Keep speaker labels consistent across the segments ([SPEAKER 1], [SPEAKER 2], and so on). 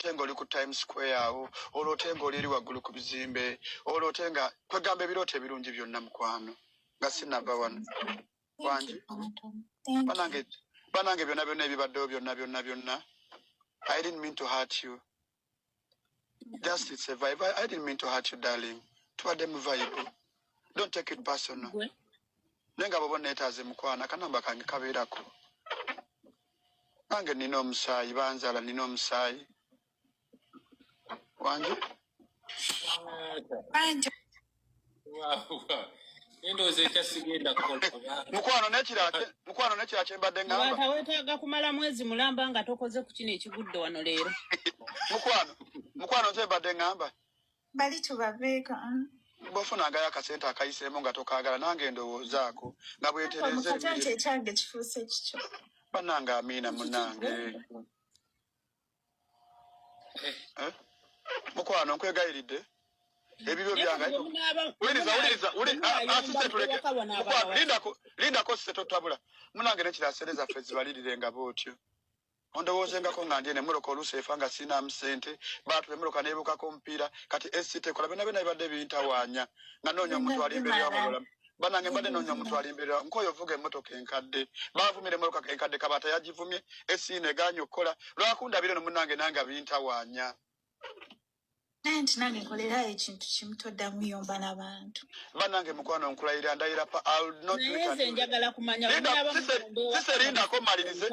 [SPEAKER 1] olotenga oli ku Times Square awo olotenga oli waggulu ku bizimbe olotenga kwegamba ebirooto ebirungi byonna mukwano nga sinaba wano wangi banange byonna ebibaddewo byonna I didn't mean to hurt you. Just it's a vibe. I didn't mean to hurt you, darling. Tubadde mu vibe. Don't take it personal. Nenga babo netaze mukwana kanamba kange kabeerako. Nange nina omusaayi banzala nina omusaayi. Wange?
[SPEAKER 2] Endoze kyasigenda kukola.
[SPEAKER 1] Mukwano nekira kyembadde ngamba.
[SPEAKER 3] Abantu awetaaga kumala mwezi mulamba nga tokoze ku kino ekigudde wano leero.
[SPEAKER 1] Mukwano nze mbadde ngamba.
[SPEAKER 4] Bali tubaveeka.
[SPEAKER 1] Bofunangayo akasente akayiseemu nga tokaagala nange ndowoozaako nga bwetereze
[SPEAKER 4] ebintu ekyange kifuuse kikyo.
[SPEAKER 1] Bannange amiina munnange. Mukwano nkwegayiridde. Ebibyo byange lindako sise totabula munange nekirasereza ffe zibalirirenga bootyo ondowoozengako nga ndye nemuloka oluusi efa nga sinamu ssente baatume muloka neebukako omupiira kati esite kola byonna bibadde bintawaanya nga noonya omuntu alimbeera wabulamu banange mbadde noonya omuntu alimbeera nkoyo ovuga emmotoka enkadde baavumira emmotoka enkadde kabaata yagivumye esiina egaanya okukola lwakundabire no munange nange bintawaanya.
[SPEAKER 4] Nanti nange nkolerayo ekintu kimu toddamu yomba n'abantu.
[SPEAKER 1] Bannange mukwano nkulayira ndayira pa
[SPEAKER 3] nze njagala kumanya
[SPEAKER 1] sise lindako malirize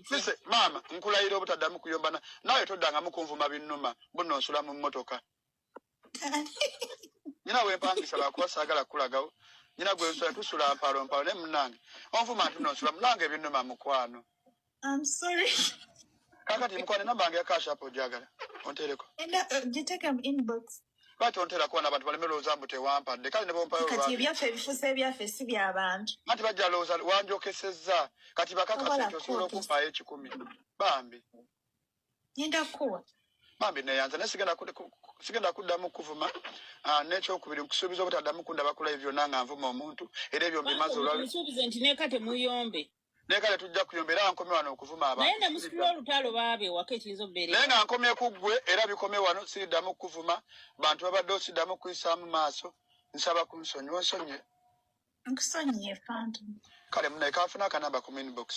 [SPEAKER 1] sise maama nkulayira obutaddamu kuyombana nawe toddanga mukunvuma binnuma buno nsula mu mmotoka nyina wempangisa lwakuba saagala kulagawo nyina gwe nsula tusula mpalo ne munnange onvuma nti nonsula munnange binnuma mukwano.
[SPEAKER 4] I'm sorry.
[SPEAKER 1] Kakati mukwano namba nge cash up ojagala ontereko
[SPEAKER 4] giteka mu inbox
[SPEAKER 1] lwaki ontera kuba n'abantu balemera ozambu tewampadde kale ne bompayo
[SPEAKER 4] kati ebyaffe ebifuuse ebyaffe si by'abantu
[SPEAKER 1] anti bajja lowooza wanjokesezza kati bakakasa nti osobola okumpaayo 10 bambi
[SPEAKER 4] ngenda kukuwa
[SPEAKER 1] bambi neyanza naye sigenda kuddamu kuvuma n'ekyokubiri nkusuubiza obutaddamu kundaba kulayo byonna nga nvuma omuntu era ebyo mbimaze
[SPEAKER 3] olwabisuubize nti neeka temuyombe
[SPEAKER 1] nekale tujja kuyomba era nkomye wano okuvuma abantu
[SPEAKER 3] naye ne musitula olutalo baabe waka ekiyinza obubeera
[SPEAKER 1] naye nga nkomye ku ggwe era bikomye wano siriddamu kuvuma bantu babadde osiddamu kuyisaamu maaso nsaba kunsonyiwa nsonye
[SPEAKER 4] nkusonyiye Phantom
[SPEAKER 1] kale munaye kanfuna akanamba ku inbox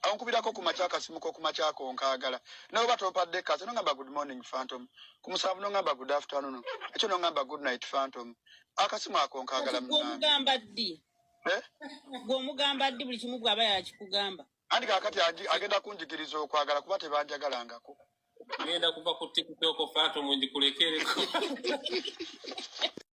[SPEAKER 1] ankubirako ku makya akasimuko ku makyako nkaagala nawe oba tompadde kazi nongamba good morning Phantom ku musanvu nongamba good afternoon ekyo nongamba good night Phantom akasimu ako nkaagala
[SPEAKER 3] mugamba ddi gw'omugamba ddi buli kimu gw'aba yakikugamba
[SPEAKER 1] anti kakati agenda kunjigiriza okwagala kuba tebanjagalangako
[SPEAKER 2] ngenda kuva ku TikTok Phantom njikulekereko